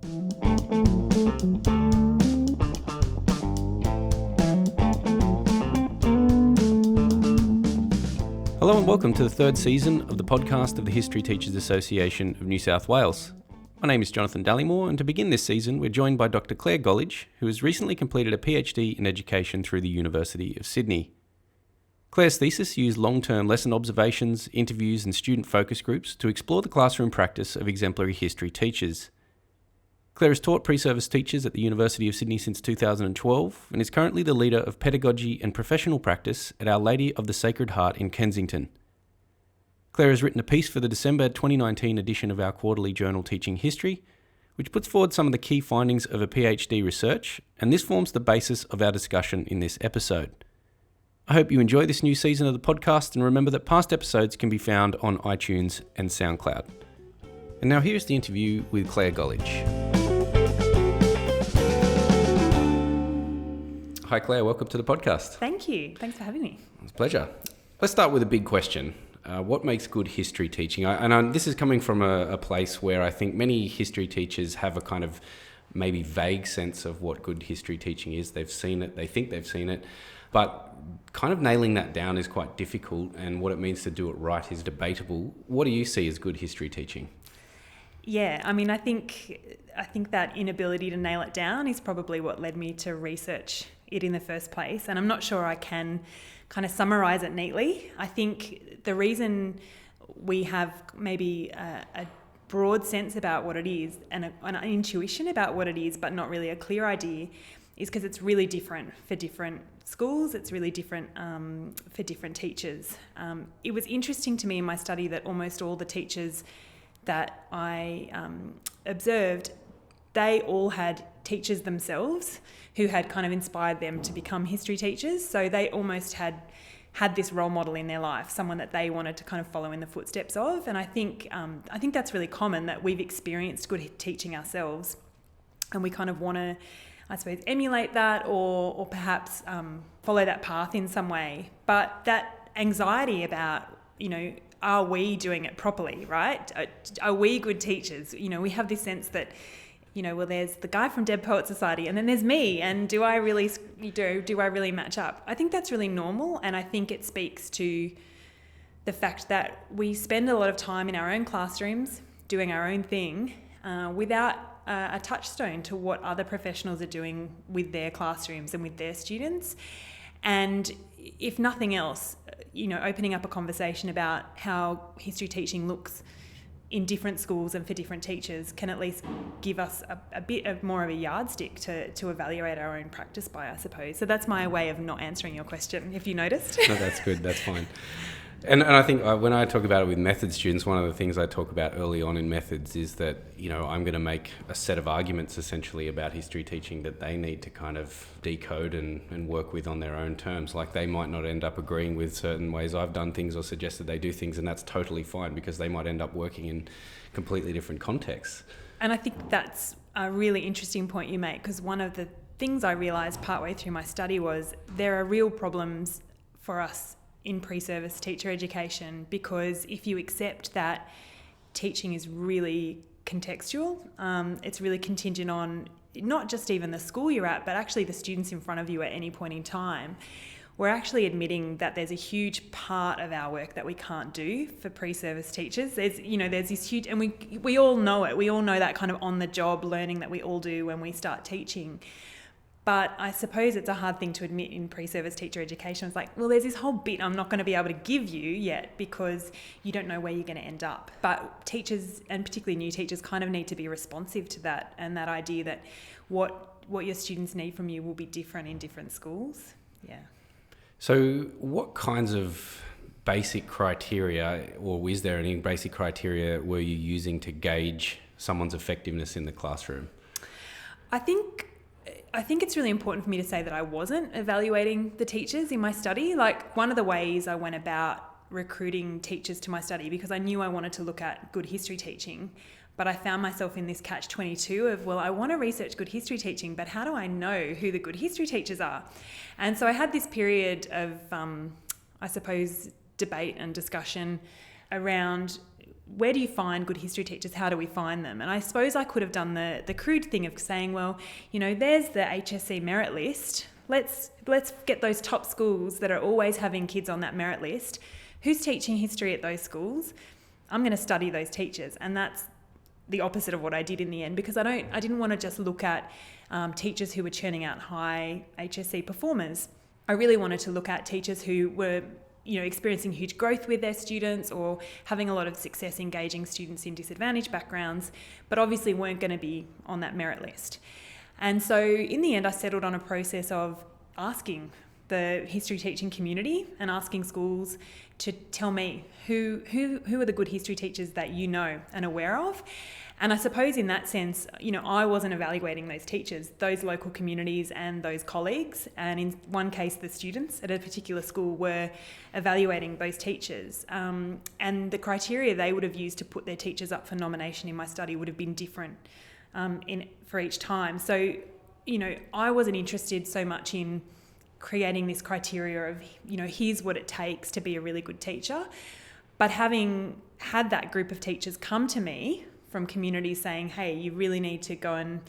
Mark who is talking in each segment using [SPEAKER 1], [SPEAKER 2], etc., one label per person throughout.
[SPEAKER 1] Hello and welcome to the third season of the podcast of the History Teachers Association of New South Wales. My name is Jonathan Dallymore, and to begin this season we're joined by Dr. Claire Golledge, who has recently completed a PhD in education through the University of Sydney. Claire's thesis used long-term lesson observations, interviews and student focus groups to explore the classroom practice of exemplary history teachers. Claire has taught pre-service teachers at the University of Sydney since 2012 and is currently the leader of pedagogy and professional practice at Our Lady of the Sacred Heart in Kensington. Claire has written a piece for the December 2019 edition of our quarterly journal Teaching History, which puts forward some of the key findings of a PhD research, and this forms the basis of our discussion in this episode. I hope you enjoy this new season of the podcast, and remember that past episodes can be found on iTunes and SoundCloud. And now here's the interview with Claire Golledge. Hi Claire, welcome to the podcast.
[SPEAKER 2] Thank you. Thanks for having me.
[SPEAKER 1] It's a pleasure. Let's start with a big question. What makes good history teaching? This is coming from a place where I think many history teachers have a kind of maybe vague sense of what good history teaching is. They've seen it, they think they've seen it, but kind of nailing that down is quite difficult, and what it means to do it right is debatable. What do you see as good history teaching?
[SPEAKER 2] Yeah, I think that inability to nail it down is probably what led me to research it in the first place, and I'm not sure I can kind of summarize it neatly. I think the reason we have maybe a broad sense about what it is and an intuition about what it is, but not really a clear idea, is because it's really different for different schools. It's really different for different teachers. It was interesting to me in my study that almost all the teachers that I observed, they all had teachers themselves who had kind of inspired them to become history teachers. So they almost had this role model in their life, someone that they wanted to kind of follow in the footsteps of. And I think that's really common, that we've experienced good teaching ourselves, and we kind of want to, I suppose, emulate that or perhaps follow that path in some way. But that anxiety about, are we doing it properly, right? Are we good teachers? We have this sense that, well, there's the guy from Dead Poet Society, and then there's me, and do I really match up? I think that's really normal, and I think it speaks to the fact that we spend a lot of time in our own classrooms doing our own thing without a touchstone to what other professionals are doing with their classrooms and with their students. And if nothing else, opening up a conversation about how history teaching looks in different schools and for different teachers can at least give us a bit of more of a yardstick to evaluate our own practice by, I suppose. So that's my way of not answering your question, if you noticed.
[SPEAKER 1] No, that's good. That's fine. And I think when I talk about it with methods students, one of the things I talk about early on in methods is that, I'm going to make a set of arguments essentially about history teaching that they need to kind of decode and work with on their own terms. Like, they might not end up agreeing with certain ways I've done things or suggested they do things, and that's totally fine because they might end up working in completely different contexts. And
[SPEAKER 2] I think that's a really interesting point you make, because one of the things I realised partway through my study was there are real problems for us in pre-service teacher education, because if you accept that teaching is really contextual, it's really contingent on not just even the school you're at, but actually the students in front of you at any point in time, we're actually admitting that there's a huge part of our work that we can't do for pre-service teachers. There's this huge, and we all know it. We all know that kind of on-the-job learning that we all do when we start teaching. But I suppose it's a hard thing to admit in pre-service teacher education. It's like, well, there's this whole bit I'm not going to be able to give you yet because you don't know where you're going to end up. But teachers, and particularly new teachers, kind of need to be responsive to that, and that idea that what your students need from you will be different in different schools. Yeah.
[SPEAKER 1] So what kinds of basic criteria, or is there any basic criteria, were you using to gauge someone's effectiveness in the classroom?
[SPEAKER 2] I think it's really important for me to say that I wasn't evaluating the teachers in my study. Like, one of the ways I went about recruiting teachers to my study, because I knew I wanted to look at good history teaching, but I found myself in this catch-22 of, well, I want to research good history teaching, but how do I know who the good history teachers are? And so I had this period of, I suppose, debate and discussion around where do you find good history teachers? How do we find them? And I suppose I could have done the crude thing of saying, well, there's the HSC merit list. Let's get those top schools that are always having kids on that merit list. Who's teaching history at those schools? I'm going to study those teachers. And that's the opposite of what I did in the end, because I didn't want to just look at teachers who were churning out high HSC performers. I really wanted to look at teachers who were experiencing huge growth with their students or having a lot of success engaging students in disadvantaged backgrounds, but obviously weren't going to be on that merit list. And so in the end, I settled on a process of asking the history teaching community and asking schools to tell me who are the good history teachers that you know and aware of. And I suppose in that sense, I wasn't evaluating those teachers, those local communities and those colleagues. And in one case, the students at a particular school were evaluating those teachers. And the criteria they would have used to put their teachers up for nomination in my study would have been different for each time. So, I wasn't interested so much in creating this criteria of, here's what it takes to be a really good teacher. But having had that group of teachers come to me from communities saying, hey, you really need to go and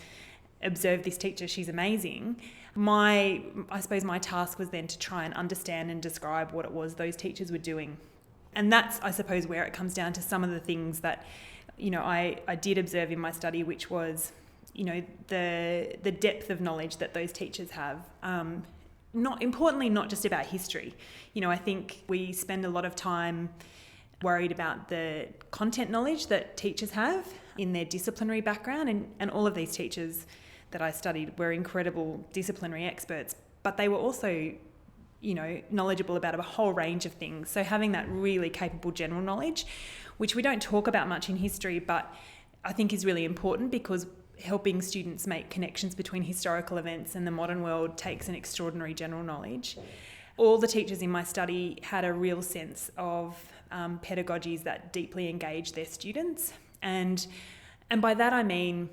[SPEAKER 2] observe this teacher, she's amazing. I suppose my task was then to try and understand and describe what it was those teachers were doing. And that's, I suppose, where it comes down to some of the things that, I did observe in my study, which was, the depth of knowledge that those teachers have. Not just about history. I think we spend a lot of time worried about the content knowledge that teachers have in their disciplinary background. And all of these teachers that I studied were incredible disciplinary experts, but they were also, knowledgeable about a whole range of things. So having that really capable general knowledge, which we don't talk about much in history, but I think is really important because helping students make connections between historical events and the modern world takes an extraordinary general knowledge. All the teachers in my study had a real sense of pedagogies that deeply engage their students. And by that I mean,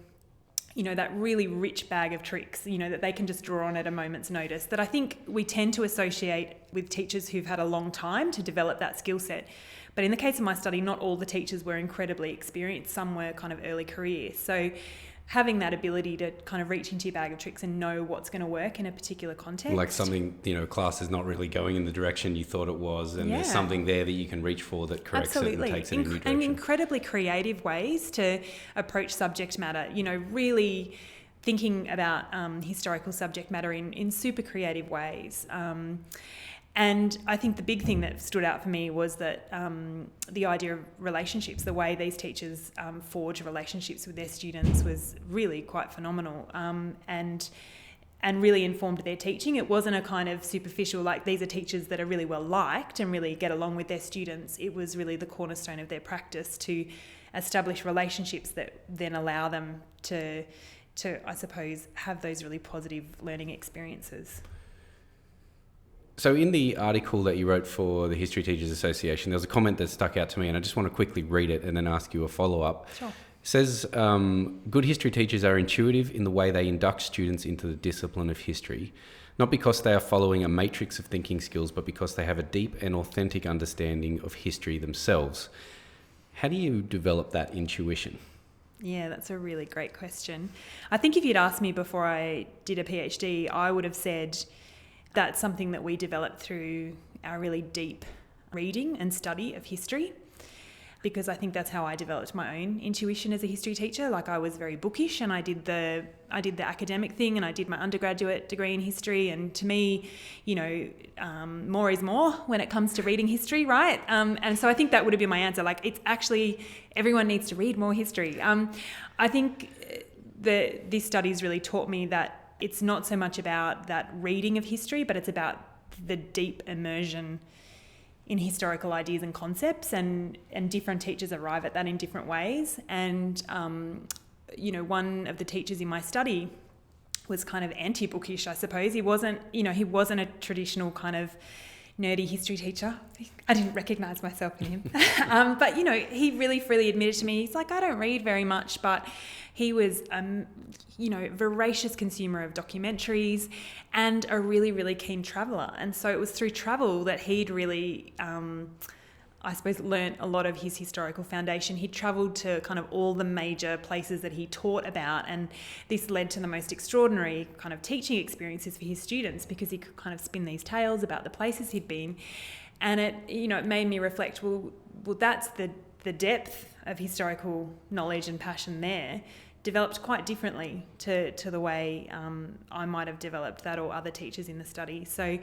[SPEAKER 2] that really rich bag of tricks, that they can just draw on at a moment's notice, that I think we tend to associate with teachers who've had a long time to develop that skill set. But in the case of my study, not all the teachers were incredibly experienced. Some were kind of early career. So having that ability to kind of reach into your bag of tricks and know what's going to work in a particular context. Like
[SPEAKER 1] something, class is not really going in the direction you thought it was, and there's something there that you can reach for that corrects it and takes it in a new direction.
[SPEAKER 2] And incredibly creative ways to approach subject matter, really thinking about historical subject matter in super creative ways. And I think the big thing that stood out for me was that the idea of relationships, the way these teachers forge relationships with their students was really quite phenomenal and really informed their teaching. It wasn't a kind of superficial, like these are teachers that are really well liked and really get along with their students. It was really the cornerstone of their practice to establish relationships that then allow them to I suppose, have those really positive learning experiences.
[SPEAKER 1] So in the article that you wrote for the History Teachers Association, there was a comment that stuck out to me, and I just want to quickly read it and then ask you a follow-up.
[SPEAKER 2] Sure.
[SPEAKER 1] It says, good history teachers are intuitive in the way they induct students into the discipline of history, not because they are following a matrix of thinking skills, but because they have a deep and authentic understanding of history themselves. How do you develop that intuition?
[SPEAKER 2] Yeah, that's a really great question. I think if you'd asked me before I did a PhD, I would have said that's something that we developed through our really deep reading and study of history, because I think that's how I developed my own intuition as a history teacher. Like I was very bookish and I did the academic thing and I did my undergraduate degree in history, and to me, more is more when it comes to reading history, right? And so I think that would have been my answer. Like it's actually, everyone needs to read more history. I think this study's really taught me that it's not so much about that reading of history, but it's about the deep immersion in historical ideas and concepts, and different teachers arrive at that in different ways. And, one of the teachers in my study was kind of anti-bookish, I suppose. He wasn't a traditional kind of nerdy history teacher. I didn't recognise myself in him. But, he really freely admitted to me, he's like, I don't read very much, but he was, voracious consumer of documentaries and a really, really keen traveller. And so it was through travel that he'd really, I suppose, learnt a lot of his historical foundation. He travelled to kind of all the major places that he taught about, and this led to the most extraordinary kind of teaching experiences for his students, because he could kind of spin these tales about the places he'd been. And it made me reflect, well, that's the depth of historical knowledge and passion there, developed quite differently to the way I might have developed that, or other teachers in the study. So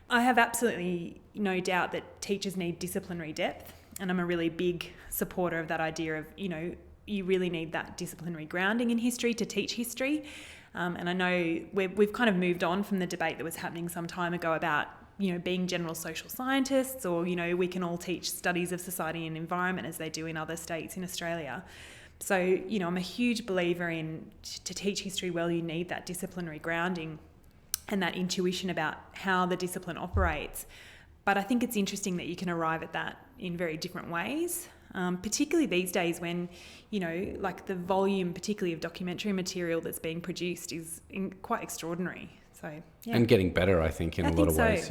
[SPEAKER 2] I have absolutely no doubt that teachers need disciplinary depth, and I'm a really big supporter of that idea of, you really need that disciplinary grounding in history to teach history. And I know we've kind of moved on from the debate that was happening some time ago about, being general social scientists, or, we can all teach studies of society and environment as they do in other states in Australia. So, I'm a huge believer in, to teach history well, you need that disciplinary grounding and that intuition about how the discipline operates. But I think it's interesting that you can arrive at that in very different ways, particularly these days when, like the volume, particularly of documentary material that's being produced, is quite extraordinary. So, yeah.
[SPEAKER 1] And getting better, I think, in a lot of ways,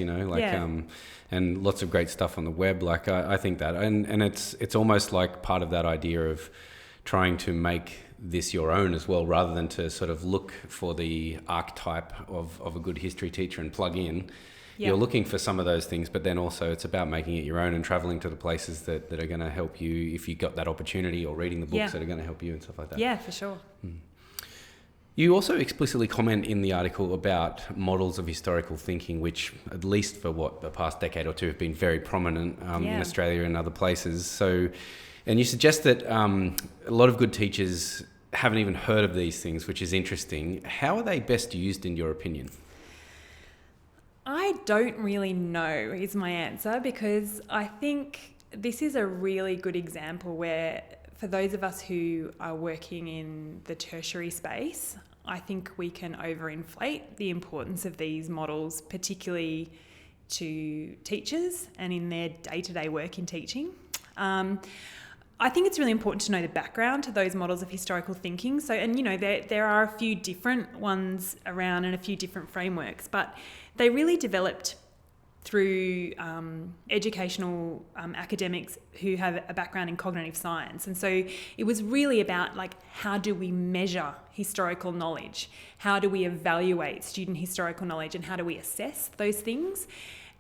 [SPEAKER 1] and lots of great stuff on the web. Like, I think that, and it's almost like part of that idea of trying to make this your own as well, rather than to sort of look for the archetype of a good history teacher and plug in. Yeah. You're looking for some of those things, but then also it's about making it your own and traveling to the places that are going to help you if you got that opportunity, or reading the books that are going to help you and stuff like that.
[SPEAKER 2] Yeah, for sure.
[SPEAKER 1] You also explicitly comment in the article about models of historical thinking, which, at least for the past decade or two, have been very prominent in Australia and other places. So, and you suggest that a lot of good teachers haven't even heard of these things, which is interesting. How are they best used, in your opinion?
[SPEAKER 2] I don't really know is my answer, because I think this is a really good example where, for those of us who are working in the tertiary space, I think we can overinflate the importance of these models, particularly to teachers and in their day-to-day work in teaching. I think it's really important to know the background to those models of historical thinking. So, and there are a few different ones around and a few different frameworks, but they really developed through educational academics who have a background in cognitive science. And so it was really about, like, how do we measure historical knowledge? How do we evaluate student historical knowledge, and how do we assess those things?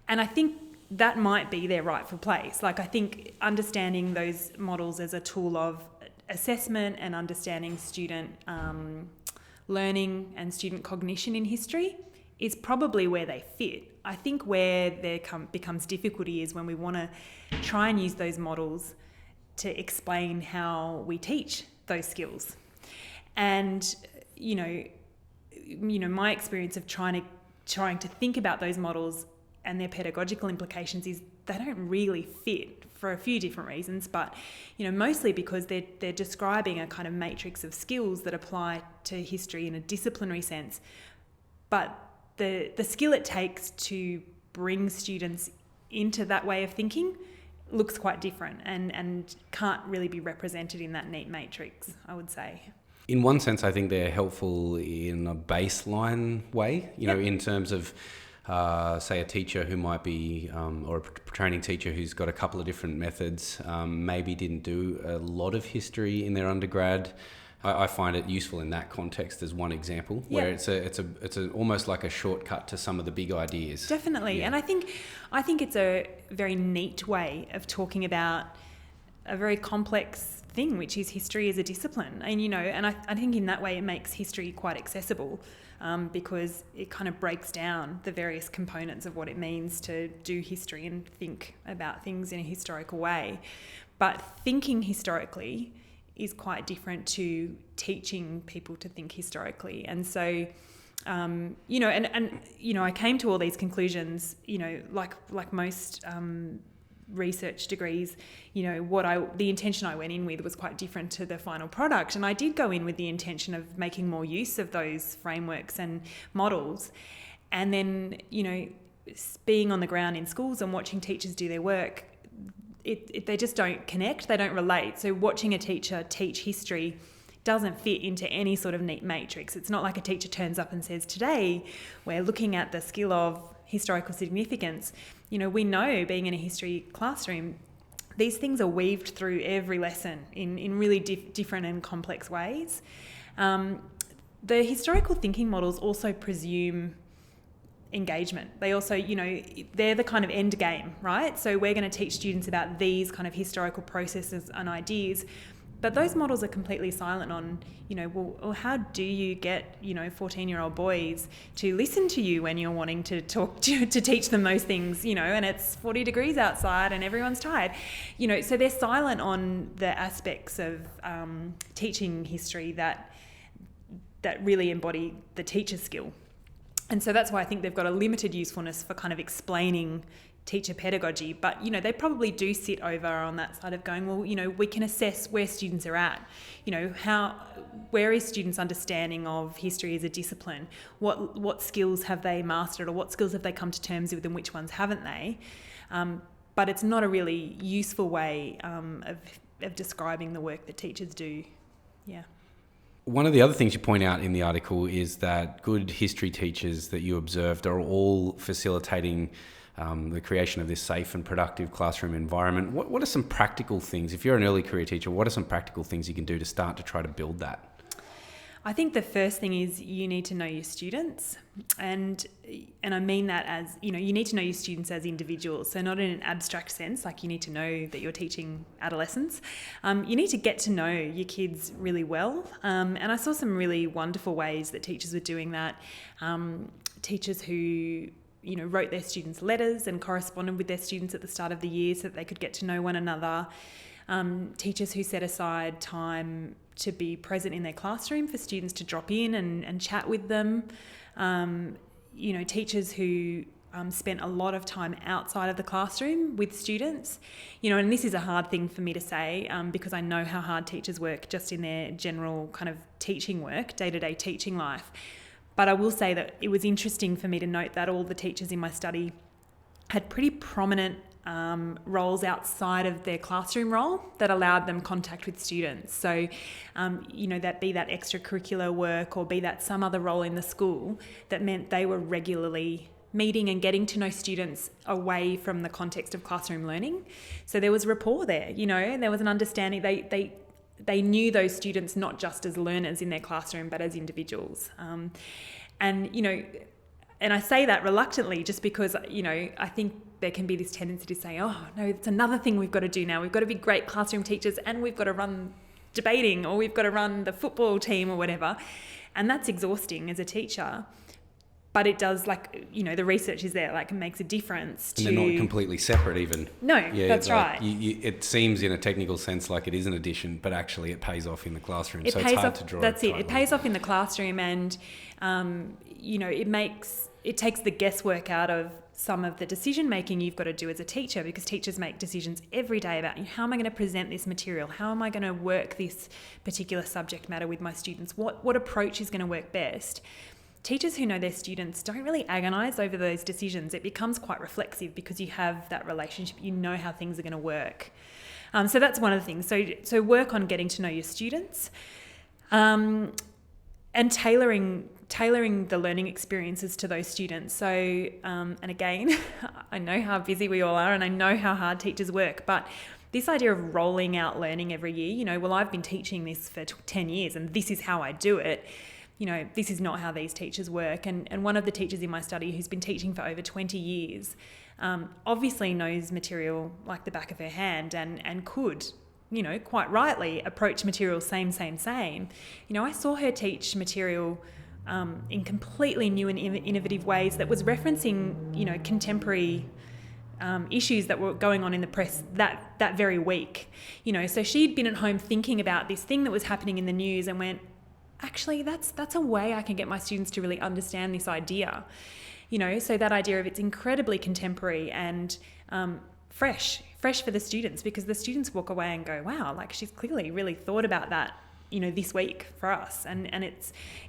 [SPEAKER 2] And I think that might be their rightful place. Like, I think understanding those models as a tool of assessment and understanding student learning and student cognition in history is probably where they fit. I think where there becomes difficulty is when we want to try and use those models to explain how we teach those skills. And, my experience of trying to think about those models and their pedagogical implications is they don't really fit for a few different reasons, but mostly because they're describing a kind of matrix of skills that apply to history in a disciplinary sense, but the skill it takes to bring students into that way of thinking looks quite different and can't really be represented in that neat matrix, I would say.
[SPEAKER 1] In one sense, I think they're helpful in a baseline way, in terms of say a teacher who might be, or a training teacher who's got a couple of different methods, maybe didn't do a lot of history in their undergrad. I find it useful in that context as one example, where it's a almost like a shortcut to some of the big ideas.
[SPEAKER 2] Definitely, and I think it's a very neat way of talking about a very complex thing, which is history as a discipline. And and I think in that way it makes history quite accessible, because it kind of breaks down the various components of what it means to do history and think about things in a historical way. But thinking historically is quite different to teaching people to think historically. And so, I came to all these conclusions, like most research degrees, the intention I went in with was quite different to the final product. And I did go in with the intention of making more use of those frameworks and models. And then, being on the ground in schools and watching teachers do their work, they just don't connect, they don't relate. So watching a teacher teach history doesn't fit into any sort of neat matrix. It's not like a teacher turns up and says, today we're looking at the skill of historical significance. We know, being in a history classroom, these things are weaved through every lesson in really different and complex ways. The historical thinking models also presume engagement. They also, they're the kind of end game, right? So we're going to teach students about these kind of historical processes and ideas, but those models are completely silent on, well, how do you get, 14-year-old boys to listen to you when you're wanting to talk to teach them those things, and it's 40 degrees outside and everyone's tired, so they're silent on the aspects of teaching history that really embody the teacher's skill. And so that's why I think they've got a limited usefulness for kind of explaining teacher pedagogy, but they probably do sit over on that side of going, well, we can assess where students are at, where is students' understanding of history as a discipline, what skills have they mastered, or what skills have they come to terms with and which ones haven't they, but it's not a really useful way of describing the work that teachers do. Yeah.
[SPEAKER 1] One of the other things you point out in the article is that good history teachers that you observed are all facilitating the creation of this safe and productive classroom environment. What are some practical things, if you're an early career teacher, what are some practical things you can do to start to try to build that?
[SPEAKER 2] I think the first thing is you need to know your students, and I mean that as, you need to know your students as individuals, so not in an abstract sense, like you need to know that you're teaching adolescents. You need to get to know your kids really well, and I saw some really wonderful ways that teachers were doing that. Teachers who wrote their students letters and corresponded with their students at the start of the year so that they could get to know one another. Teachers who set aside time to be present in their classroom for students to drop in and chat with them. Teachers who spent a lot of time outside of the classroom with students. And this is a hard thing for me to say because I know how hard teachers work just in their general kind of teaching work, day-to-day teaching life. But I will say that it was interesting for me to note that all the teachers in my study had pretty prominent roles outside of their classroom role that allowed them contact with students. So, that be that extracurricular work or be that some other role in the school that meant they were regularly meeting and getting to know students away from the context of classroom learning. So there was rapport there, there was an understanding. They knew those students not just as learners in their classroom, but as individuals. And I say that reluctantly just because, I think there can be this tendency to say, oh, no, it's another thing we've got to do now. We've got to be great classroom teachers and we've got to run debating or we've got to run the football team or whatever. And that's exhausting as a teacher. But it does, the research is there, it makes a difference to...
[SPEAKER 1] And they're not completely separate even.
[SPEAKER 2] No, that's right.
[SPEAKER 1] It seems in a technical sense like it is an addition, but actually it pays off in the classroom.
[SPEAKER 2] It
[SPEAKER 1] it's hard to draw.
[SPEAKER 2] That's it. It pays off in the classroom and, it takes the guesswork out of some of the decision-making you've got to do as a teacher, because teachers make decisions every day about how am I going to present this material? How am I going to work this particular subject matter with my students? What approach is going to work best? Teachers who know their students don't really agonise over those decisions. It becomes quite reflexive because you have that relationship. You know how things are going to work. So that's one of the things. So work on getting to know your students, and tailoring the learning experiences to those students. So, and again, I know how busy we all are and I know how hard teachers work, but this idea of rolling out learning every year, well, I've been teaching this for 10 years and this is how I do it. This is not how these teachers work. And one of the teachers in my study who's been teaching for over 20 years obviously knows material like the back of her hand and could, quite rightly approach material same. I saw her teach material in completely new and innovative ways that was referencing, contemporary issues that were going on in the press that very week. So she'd been at home thinking about this thing that was happening in the news and went, actually, that's a way I can get my students to really understand this idea. So that idea of it's incredibly contemporary and fresh for the students, because the students walk away and go, wow, she's clearly really thought about that, this week for us. And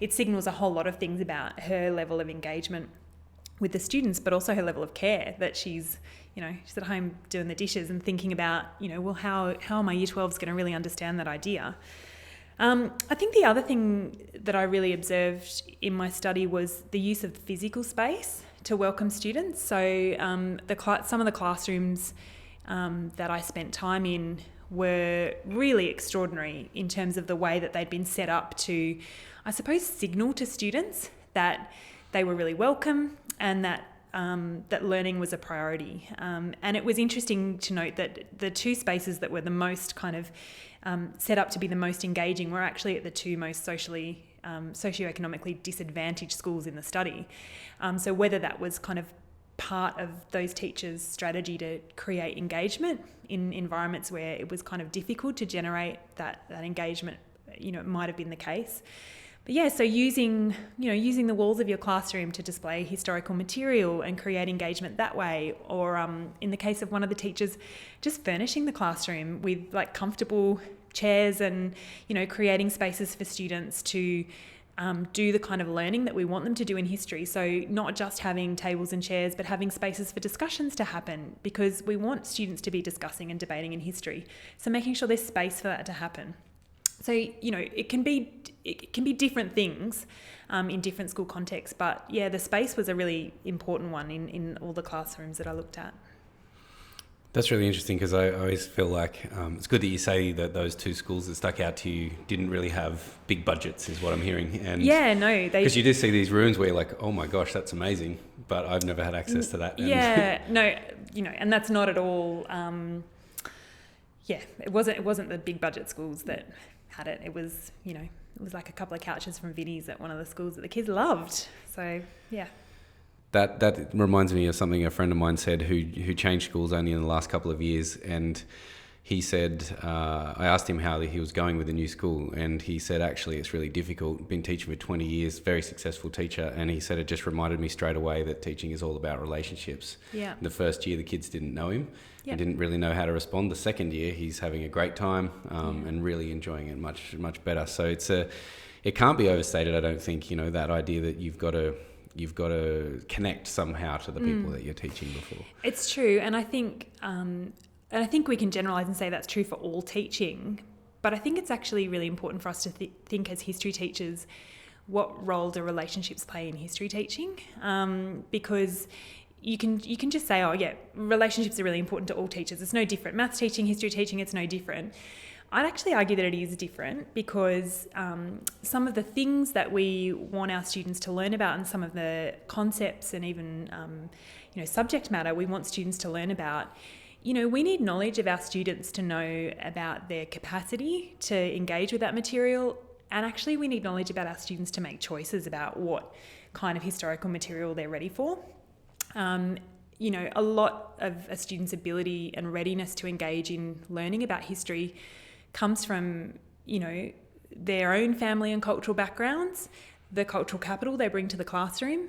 [SPEAKER 2] it signals a whole lot of things about her level of engagement with the students, but also her level of care, that she's at home doing the dishes and thinking about, well, how are my Year 12s going to really understand that idea? I think the other thing that I really observed in my study was the use of physical space to welcome students. So some of the classrooms that I spent time in were really extraordinary in terms of the way that they'd been set up to, I suppose, signal to students that they were really welcome and that learning was a priority. And it was interesting to note that the two spaces that were the most kind of set up to be the most engaging were actually at the two most socioeconomically disadvantaged schools in the study. So whether that was kind of part of those teachers' strategy to create engagement in environments where it was kind of difficult to generate that engagement, it might have been the case. But yeah, so using the walls of your classroom to display historical material and create engagement that way, or in the case of one of the teachers, just furnishing the classroom with like comfortable chairs and, creating spaces for students to do the kind of learning that we want them to do in history. So not just having tables and chairs, but having spaces for discussions to happen, because we want students to be discussing and debating in history. So making sure there's space for that to happen. So, it can be different things in different school contexts, but yeah, the space was a really important one in all the classrooms that I looked at.
[SPEAKER 1] That's really interesting, because I always feel like it's good that you say that those two schools that stuck out to you didn't really have big budgets, is what I'm hearing. And
[SPEAKER 2] yeah, no. Because
[SPEAKER 1] you do see these rooms where you're like, oh my gosh, that's amazing, but I've never had access to that.
[SPEAKER 2] Yeah, no, and that's not at all, it wasn't the big budget schools that had it. It was, it was like a couple of couches from Vinnie's at one of the schools that the kids loved. So, yeah.
[SPEAKER 1] That reminds me of something a friend of mine said who changed schools only in the last couple of years, and he said, I asked him how he was going with the new school, and he said, actually, it's really difficult. Been teaching for 20 years, very successful teacher, and he said it just reminded me straight away that teaching is all about relationships.
[SPEAKER 2] Yeah.
[SPEAKER 1] The first year, the kids didn't know him and didn't really know how to respond. The second year, he's having a great time and really enjoying it much, much better. So it can't be overstated, I don't think, that idea that you've got to connect somehow to the people that you're teaching before.
[SPEAKER 2] It's true, and I think we can generalise and say that's true for all teaching, but I think it's actually really important for us to think as history teachers, what role do relationships play in history teaching? Because you can just say, oh yeah, relationships are really important to all teachers. It's no different. Maths teaching, history teaching, it's no different. I'd actually argue that it is different, because some of the things that we want our students to learn about, and some of the concepts and even subject matter we want students to learn about, we need knowledge of our students to know about their capacity to engage with that material, and actually we need knowledge about our students to make choices about what kind of historical material they're ready for. A lot of a student's ability and readiness to engage in learning about history comes from, their own family and cultural backgrounds, the cultural capital they bring to the classroom,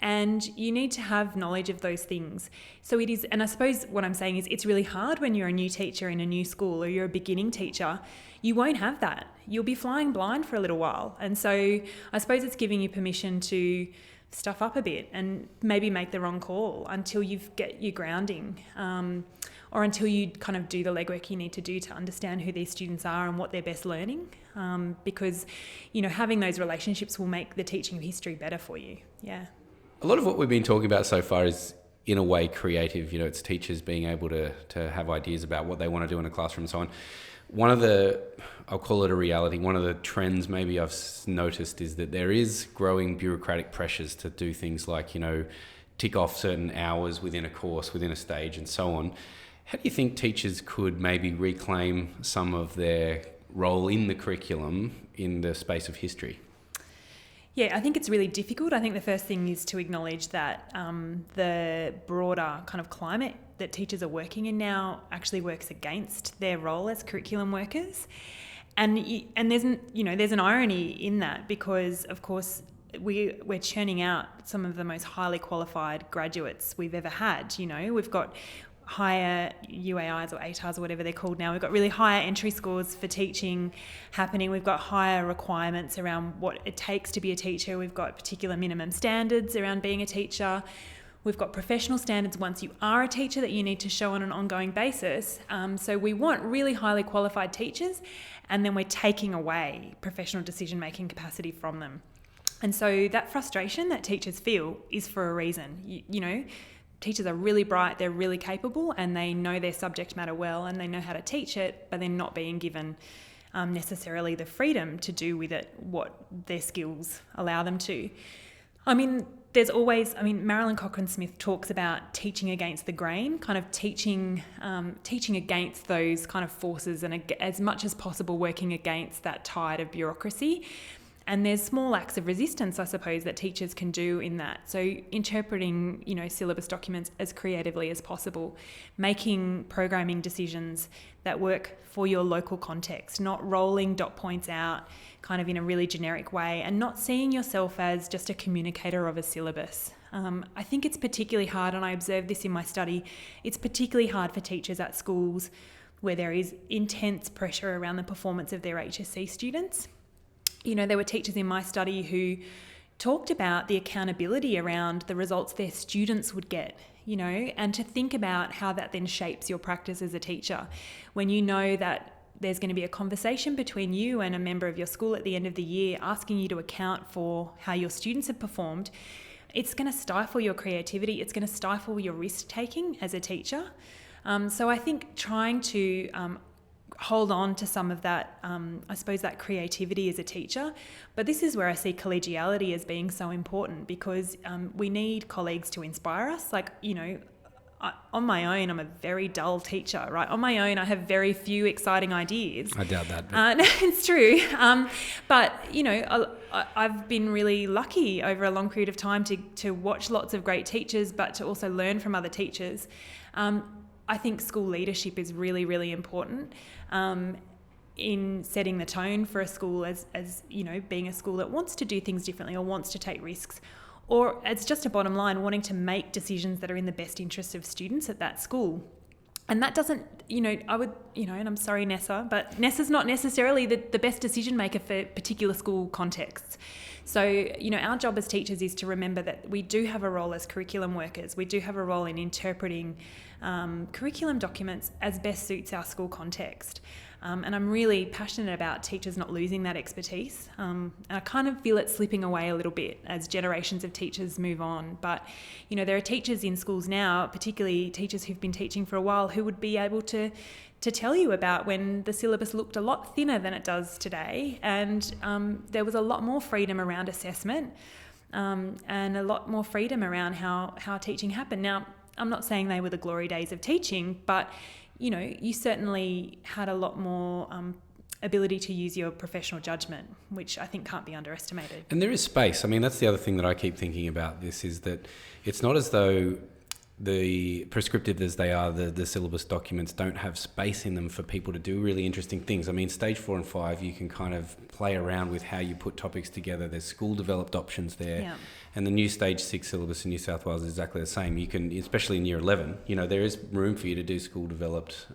[SPEAKER 2] and you need to have knowledge of those things. So it is, and I suppose what I'm saying is it's really hard when you're a new teacher in a new school, or you're a beginning teacher, you won't have that. You'll be flying blind for a little while. And so I suppose it's giving you permission to stuff up a bit and maybe make the wrong call until you get your grounding, or until you kind of do the legwork you need to do to understand who these students are and what they're best learning, because having those relationships will make the teaching of history better for you. Yeah.
[SPEAKER 1] A lot of what we've been talking about so far is in a way creative. It's teachers being able to have ideas about what they want to do in a classroom and so on. One of the, I'll call it a reality, one of the trends maybe I've noticed is that there is growing bureaucratic pressures to do things like, tick off certain hours within a course, within a stage and so on. How do you think teachers could maybe reclaim some of their role in the curriculum in the space of history?
[SPEAKER 2] Yeah, I think it's really difficult. I think the first thing is to acknowledge that the broader kind of climate that teachers are working in now actually works against their role as curriculum workers. And there's an irony in that, because of course we're churning out some of the most highly qualified graduates we've ever had. We've got higher UAIs or ATARs or whatever they're called now. We've got really higher entry scores for teaching happening. We've got higher requirements around what it takes to be a teacher. We've got particular minimum standards around being a teacher. We've got professional standards once you are a teacher that you need to show on an ongoing basis. So we want really highly qualified teachers, and then we're taking away professional decision-making capacity from them. And so that frustration that teachers feel is for a reason. teachers are really bright, they're really capable, and they know their subject matter well, and they know how to teach it, but they're not being given necessarily the freedom to do with it what their skills allow them to. I mean, Marilyn Cochrane-Smith talks about teaching against the grain, kind of teaching against those kind of forces, and as much as possible working against that tide of bureaucracy. And there's small acts of resistance, I suppose, that teachers can do in that. So interpreting, syllabus documents as creatively as possible, making programming decisions that work for your local context, not rolling dot points out kind of in a really generic way, and not seeing yourself as just a communicator of a syllabus. I think it's particularly hard, and I observed this in my study, it's particularly hard for teachers at schools where there is intense pressure around the performance of their HSC students. There were teachers in my study who talked about the accountability around the results their students would get, and to think about how that then shapes your practice as a teacher. When you know that there's going to be a conversation between you and a member of your school at the end of the year asking you to account for how your students have performed, it's going to stifle your creativity. It's going to stifle your risk-taking as a teacher. So I think trying to hold on to some of that, that creativity as a teacher. But this is where I see collegiality as being so important, because we need colleagues to inspire us. On my own, I'm a very dull teacher, right? On my own, I have very few exciting ideas.
[SPEAKER 1] I doubt that.
[SPEAKER 2] No, it's true. But I've been really lucky over a long period of time to watch lots of great teachers, but to also learn from other teachers. I think school leadership is really, really important in setting the tone for a school as being a school that wants to do things differently or wants to take risks, or it's just a bottom line, wanting to make decisions that are in the best interest of students at that school. And that doesn't, and I'm sorry, Nessa, but Nessa's not necessarily the best decision maker for particular school contexts. So, our job as teachers is to remember that we do have a role as curriculum workers. We do have a role in interpreting curriculum documents as best suits our school context. And I'm really passionate about teachers not losing that expertise. And I kind of feel it slipping away a little bit as generations of teachers move on. But, there are teachers in schools now, particularly teachers who've been teaching for a while, who would be able to tell you about when the syllabus looked a lot thinner than it does today, and there was a lot more freedom around assessment and a lot more freedom around how teaching happened. Now, I'm not saying they were the glory days of teaching, but you certainly had a lot more ability to use your professional judgment, which I think can't be underestimated. And
[SPEAKER 1] there is space. I mean, that's the other thing that I keep thinking about this, is that it's not as though the prescriptive as they are, the syllabus documents don't have space in them for people to do really interesting things. I mean, stage 4 and 5, you can kind of play around with how you put topics together. There's school developed options there. Yeah. And the new stage 6 syllabus in New South Wales is exactly the same. You can, especially in year 11, there is room for you to do school developed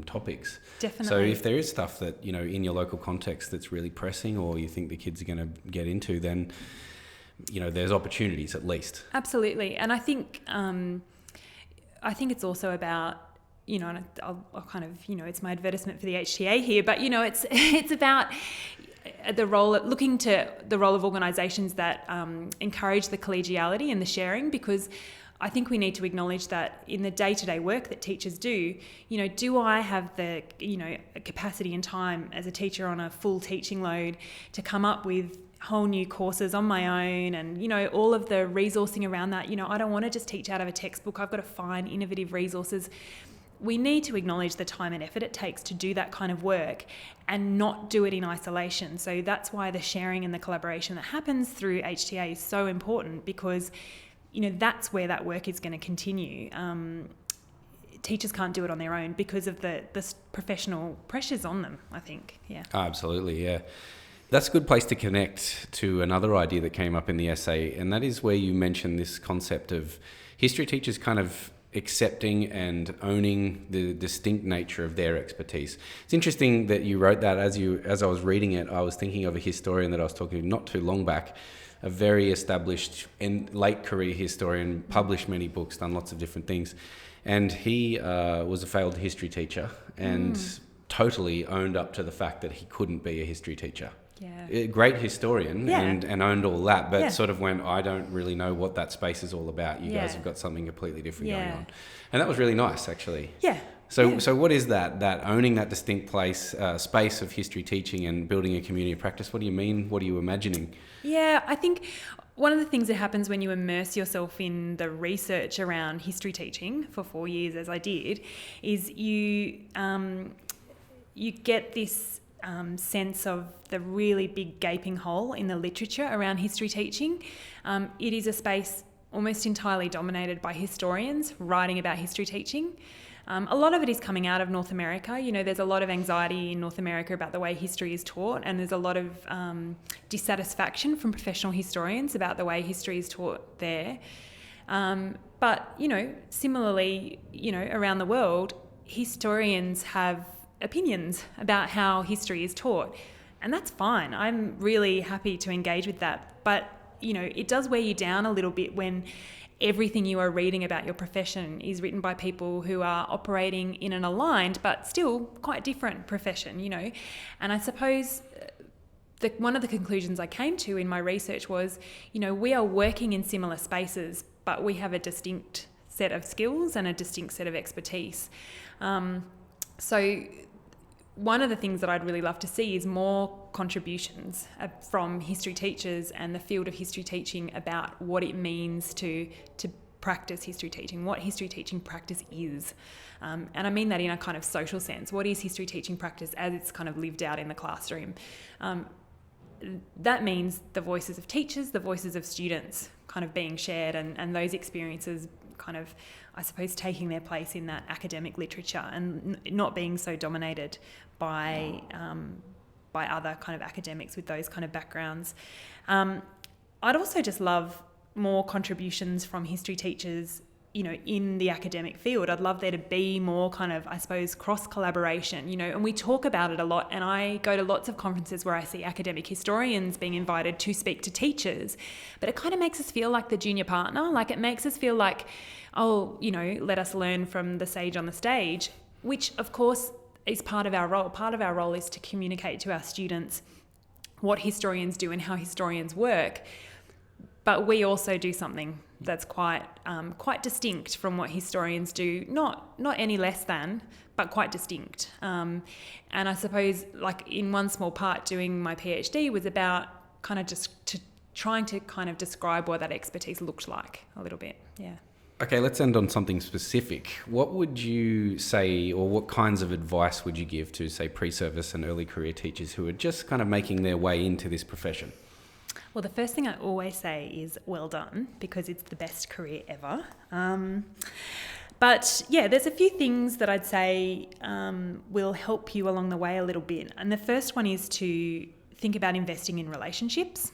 [SPEAKER 1] topics.
[SPEAKER 2] Definitely.
[SPEAKER 1] So if there is stuff that, in your local context that's really pressing, or you think the kids are going to get into, then, there's opportunities at least.
[SPEAKER 2] Absolutely. And I think it's also about, and I'll kind of, it's my advertisement for the HTA here, but, it's about the role of looking to the role of organisations that encourage the collegiality and the sharing, because I think we need to acknowledge that in the day-to-day work that teachers do, do I have the, capacity and time as a teacher on a full teaching load to come up with whole new courses on my own, and all of the resourcing around that. I don't want to just teach out of a textbook. I've got to find innovative resources. We need to acknowledge the time and effort it takes to do that kind of work and not do it in isolation. So that's why the sharing and the collaboration that happens through HTA is so important, because that's where that work is going to continue. Teachers can't do it on their own because of the professional pressures on them, I think. Yeah.
[SPEAKER 1] Oh, absolutely, yeah. That's a good place to connect to another idea that came up in the essay, and that is where you mentioned this concept of history teachers kind of accepting and owning the distinct nature of their expertise. It's interesting that you wrote that. As I was reading it, I was thinking of a historian that I was talking to not too long back, a very established and late career historian, published many books, done lots of different things, and he was a failed history teacher and totally owned up to the fact that he couldn't be a history teacher.
[SPEAKER 2] Yeah.
[SPEAKER 1] Great historian and owned all that, but
[SPEAKER 2] Yeah.
[SPEAKER 1] sort of went, I don't really know what that space is all about. You guys have got something completely different going on. And that was really nice, actually.
[SPEAKER 2] Yeah.
[SPEAKER 1] So what is that owning that distinct space of history teaching and building a community of practice? What do you mean? What are you imagining?
[SPEAKER 2] Yeah, I think one of the things that happens when you immerse yourself in the research around history teaching for 4 years, as I did, is you get this sense of the really big gaping hole in the literature around history teaching. It is a space almost entirely dominated by historians writing about history teaching. A lot of it is coming out of North America. There's a lot of anxiety in North America about the way history is taught, and there's a lot of dissatisfaction from professional historians about the way history is taught there. But, similarly, around the world, historians have opinions about how history is taught, and that's fine. I'm really happy to engage with that. But, it does wear you down a little bit when everything you are reading about your profession is written by people who are operating in an aligned but still quite different profession, And I suppose one of the conclusions I came to in my research was, we are working in similar spaces, but we have a distinct set of skills and a distinct set of expertise. So one of the things that I'd really love to see is more contributions from history teachers and the field of history teaching about what it means to practice history teaching, what history teaching practice is. And I mean that in a kind of social sense. What is history teaching practice as it's kind of lived out in the classroom? That means the voices of teachers, the voices of students kind of being shared, and those experiences kind of, I suppose, taking their place in that academic literature and not being so dominated by other kind of academics with those kind of backgrounds. I'd also just love more contributions from history teachers, in the academic field. I'd love there to be more kind of, I suppose, cross-collaboration, and we talk about it a lot, and I go to lots of conferences where I see academic historians being invited to speak to teachers, but it kind of makes us feel like the junior partner. Like, it makes us feel like, let us learn from the sage on the stage, which of course is part of our role. Part of our role is to communicate to our students what historians do and how historians work. But we also do something that's quite distinct from what historians do, not any less than, but quite distinct. And I suppose, like, in one small part, doing my PhD was about kind of just trying to kind of describe what that expertise looked like a little bit. Yeah.
[SPEAKER 1] Okay, let's end on something specific. What would you say, or what kinds of advice would you give to, say, pre-service and early career teachers who are just kind of making their way into this profession?
[SPEAKER 2] Well, the first thing I always say is well done, because it's the best career ever. But yeah, there's a few things that I'd say will help you along the way a little bit. And the first one is to think about investing in relationships.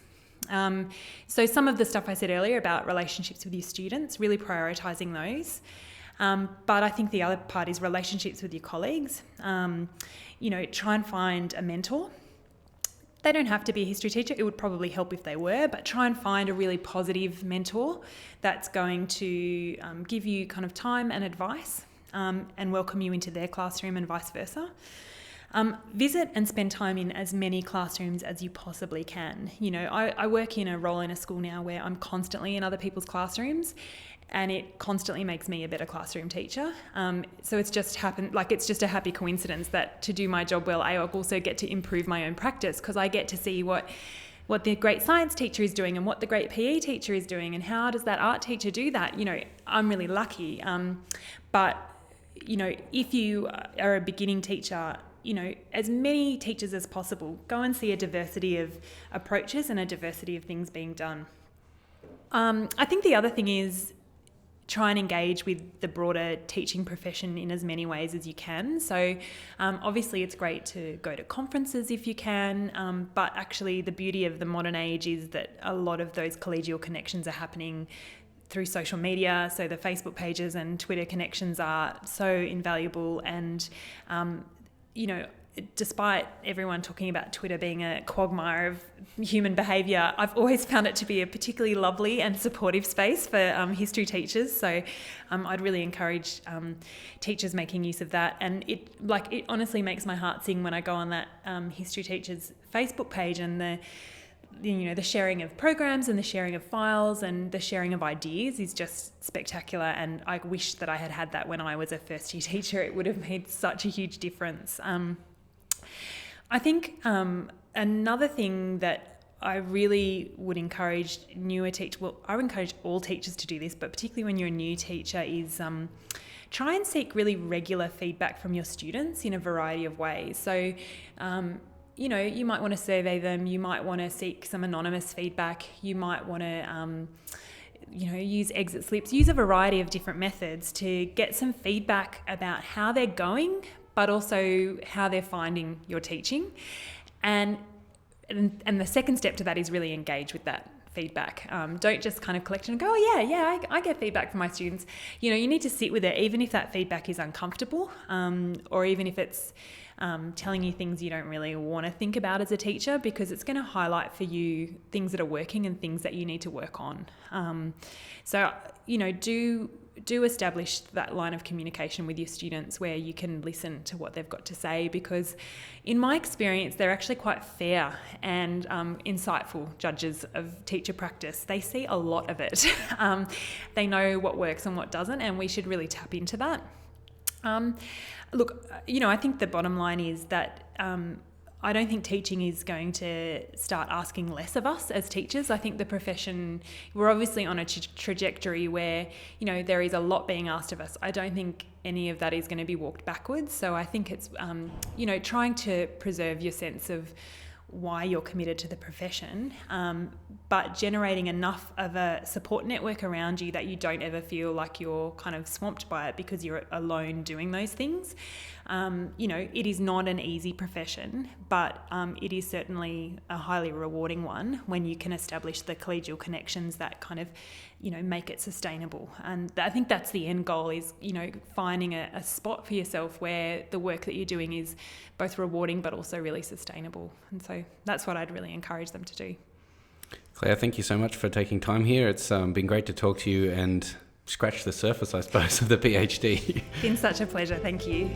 [SPEAKER 2] So some of the stuff I said earlier about relationships with your students, really prioritising those. But I think the other part is relationships with your colleagues. Try and find a mentor. They don't have to be a history teacher. It would probably help if they were, but try and find a really positive mentor that's going to give you kind of time and advice and welcome you into their classroom and vice versa. Visit and spend time in as many classrooms as you possibly can. I work in a role in a school now where I'm constantly in other people's classrooms, and it constantly makes me a better classroom teacher. So it's just happened, like, it's just a happy coincidence that to do my job well, I also get to improve my own practice, because I get to see what the great science teacher is doing and what the great PE teacher is doing and how does that art teacher do that. I'm really lucky. But if you are a beginning teacher, as many teachers as possible, go and see a diversity of approaches and a diversity of things being done. I think the other thing is try and engage with the broader teaching profession in as many ways as you can. So obviously it's great to go to conferences if you can, but actually the beauty of the modern age is that a lot of those collegial connections are happening through social media. So the Facebook pages and Twitter connections are so invaluable, and despite everyone talking about Twitter being a quagmire of human behaviour, I've always found it to be a particularly lovely and supportive space for history teachers. So I'd really encourage teachers making use of that. And it honestly makes my heart sing when I go on that history teachers Facebook page, and the sharing of programs and the sharing of files and the sharing of ideas is just spectacular. And I wish that I had that when I was a first year teacher. It would have made such a huge difference. I think another thing that I really would encourage newer teachers, well, I would encourage all teachers to do this, but particularly when you're a new teacher, is try and seek really regular feedback from your students in a variety of ways. So, you might want to survey them, you might want to seek some anonymous feedback, you might want to, use exit slips, use a variety of different methods to get some feedback about how they're going, but also how they're finding your teaching. And the second step to that is really engage with that feedback. Don't just kind of collect and go, oh, I get feedback from my students. You need to sit with it, even if that feedback is uncomfortable, or even if it's telling you things you don't really want to think about as a teacher, because it's going to highlight for you things that are working and things that you need to work on. Do establish that line of communication with your students where you can listen to what they've got to say, because in my experience, they're actually quite fair and insightful judges of teacher practice. They see a lot of it. They know what works and what doesn't, and we should really tap into that. I think the bottom line is that I don't think teaching is going to start asking less of us as teachers. I think the profession, we're obviously on a trajectory where, there is a lot being asked of us. I don't think any of that is going to be walked backwards. So I think it's, trying to preserve your sense of why you're committed to the profession, but generating enough of a support network around you that you don't ever feel like you're kind of swamped by it because you're alone doing those things. It is not an easy profession, but it is certainly a highly rewarding one when you can establish the collegial connections that kind of, make it sustainable. And I think that's the end goal, is, finding a spot for yourself where the work that you're doing is both rewarding but also really sustainable. And so that's what I'd really encourage them to do.
[SPEAKER 1] Claire, thank you so much for taking time here. It's been great to talk to you and scratch the surface, I suppose, of the PhD.
[SPEAKER 2] It's been such a pleasure. Thank you.